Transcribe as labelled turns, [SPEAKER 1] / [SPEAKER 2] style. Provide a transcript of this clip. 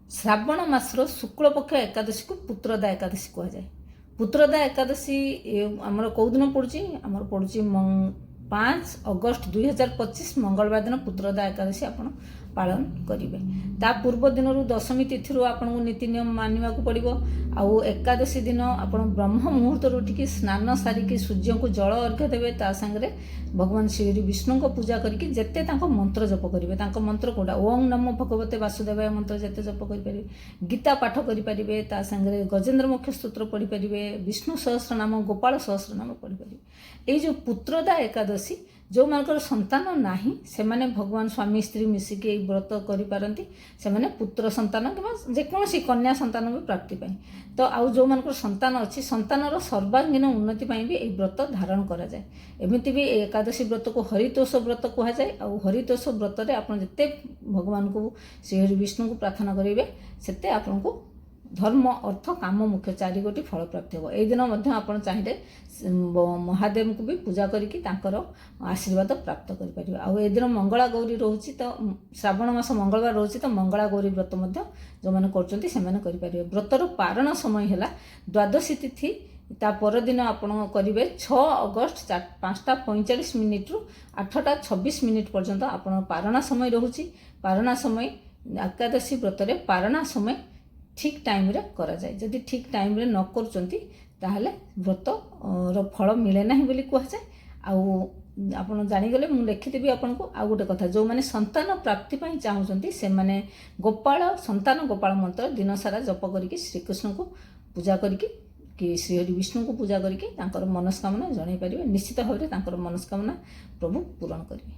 [SPEAKER 1] ଶ୍ରାବଣ ମାସର ଶୁକ୍ଳପକ୍ଷ ଏକାଦଶୀକୁ ପୁତ୍ରଦା ଏକାଦଶୀ କୁହାଯାଏ। ପୁତ୍ରଦା ଏକାଦଶୀ ଆମର କେଉଁ ଦିନ ପଡ଼ୁଛି? ଆମର ପଡ଼ୁଛି 5 ଅଗଷ୍ଟ 2025 ମଙ୍ଗଳବାର ଦିନ ପୁତ୍ରଦା ଏକାଦଶୀ ଆପଣ ପାଳନ କରିବେ। ତା ପୂର୍ବ ଦିନରୁ ଦଶମୀ ତିଥିରୁ ଆପଣଙ୍କୁ ନୀତି ନିୟମ ମାନିବାକୁ ପଡ଼ିବ। ଆଉ ଏକାଦଶୀ ଦିନ ଆପଣ ବ୍ରହ୍ମ ମୁହୂର୍ତ୍ତରୁ ଉଠିକି ସ୍ନାନ ସାରିକି ସୂର୍ଯ୍ୟଙ୍କୁ ଜଳ ଅର୍ଘ୍ୟ ଦେବେ। ତା ସାଙ୍ଗରେ ଭଗବାନ ଶ୍ରୀ ବିଷ୍ଣୁଙ୍କ ପୂଜା କରିକି ଯେତେ ତାଙ୍କ ମନ୍ତ୍ର ଜପ କରିବେ, ତାଙ୍କ ମନ୍ତ୍ର କେଉଁଟା? ଓଂ ନମୋ ଭଗବତେ ବାସୁଦେବାୟ ମନ୍ତ୍ର ଯେତେ ଜପ କରିପାରିବେ, ଗୀତା ପାଠ କରିପାରିବେ, ତା ସାଙ୍ଗରେ ଗଜେନ୍ଦ୍ର ମୋକ୍ଷ ସ୍ତୋତ୍ର ପଢ଼ିପାରିବେ, ବିଷ୍ଣୁ ସହସ୍ରନାମ, ଗୋପାଳ ସହସ୍ରନାମ ପଢ଼ିପାରିବେ। ଏଇ ଯେଉଁ ପୁତ୍ରଦା ଏକାଦଶୀ, ଯେଉଁମାନଙ୍କର ସନ୍ତାନ ନାହିଁ ସେମାନେ ଭଗବାନ ସ୍ୱାମୀ ସ୍ତ୍ରୀ ମିଶିକି ଏଇ ବ୍ରତ କରିପାରନ୍ତି। ସେମାନେ ପୁତ୍ର ସନ୍ତାନ କିମ୍ବା ଯେକୌଣସି କନ୍ୟା ସନ୍ତାନ ବି ପ୍ରାପ୍ତି ପାଇଁ। ତ ଆଉ ଯେଉଁମାନଙ୍କର ସନ୍ତାନ ଅଛି, ସନ୍ତାନର ସର୍ବାଙ୍ଗୀନ ଉନ୍ନତି ପାଇଁ ବି ଏହି ବ୍ରତ ଧାରଣ କରାଯାଏ। ଏମିତି ବି ଏ ଏକାଦଶୀ ବ୍ରତକୁ ହରିତୋଷ ବ୍ରତ କୁହାଯାଏ। ଆଉ ହରିତୋଷ ବ୍ରତରେ ଆପଣ ଯେତେ ଭଗବାନଙ୍କୁ ଶ୍ରୀ ବିଷ୍ଣୁଙ୍କୁ ପ୍ରାର୍ଥନା କରିବେ ସେତେ ଆପଣଙ୍କୁ ଧର୍ମ, ଅର୍ଥ, କାମ, ମୁଖ୍ୟ 4 ଫଳ ପ୍ରାପ୍ତି ହେବ। ଏଇ ଦିନ ମଧ୍ୟ ଆପଣ ଚାହିଁଲେ ମହାଦେବଙ୍କୁ ବି ପୂଜା କରିକି ତାଙ୍କର ଆଶୀର୍ବାଦ ପ୍ରାପ୍ତ କରିପାରିବେ। ଆଉ ଏ ଦିନ ମଙ୍ଗଳା ଗୌରୀ ରହୁଛି, ତ ଶ୍ରାବଣ ମାସ ମଙ୍ଗଳବାର ରହୁଛି, ତ ମଙ୍ଗଳା ଗୌରୀ ବ୍ରତ ମଧ୍ୟ ଯେଉଁମାନେ କରୁଛନ୍ତି ସେମାନେ କରିପାରିବେ। ବ୍ରତର ପାରଣ ସମୟ ହେଲା ଦ୍ୱାଦଶୀ ତିଥି ତା ପରଦିନ ଆପଣ କରିବେ 6 ଅଗଷ୍ଟ 5:45 ରୁ 8:26 ପର୍ଯ୍ୟନ୍ତ ଆପଣଙ୍କ ପାରଣା ସମୟ ରହୁଛି। ପାରଣା ସମୟ ଏକାଦଶୀ ବ୍ରତରେ ପାରଣା ସମୟ ଠିକ୍ ଟାଇମ୍ରେ କରାଯାଏ। ଯଦି ଠିକ୍ ଟାଇମ୍ରେ ନ କରୁଛନ୍ତି ତାହେଲେ ବ୍ରତର ଫଳ ମିଳେ ନାହିଁ ବୋଲି କୁହାଯାଏ। ଆଉ ଆପଣ ଜାଣିଗଲେ ମୁଁ ଲେଖିଦେବି ଆପଣଙ୍କୁ। ଆଉ ଗୋଟେ କଥା, ଯେଉଁମାନେ ସନ୍ତାନ ପ୍ରାପ୍ତି ପାଇଁ ଚାହୁଁଛନ୍ତି ସେମାନେ ସନ୍ତାନ ଗୋପାଳ ମନ୍ତ୍ର ଦିନସାରା ଜପ କରିକି ଶ୍ରୀକୃଷ୍ଣଙ୍କୁ ପୂଜା କରିକି କି ଶ୍ରୀ ବିଷ୍ଣୁଙ୍କୁ ପୂଜା କରିକି ତାଙ୍କର ମନସ୍କାମନା ଜଣାଇ ପାରିବେ। ନିଶ୍ଚିତ ଭାବରେ ତାଙ୍କର ମନସ୍କାମନା ପ୍ରଭୁ ପୂରଣ କରିବେ।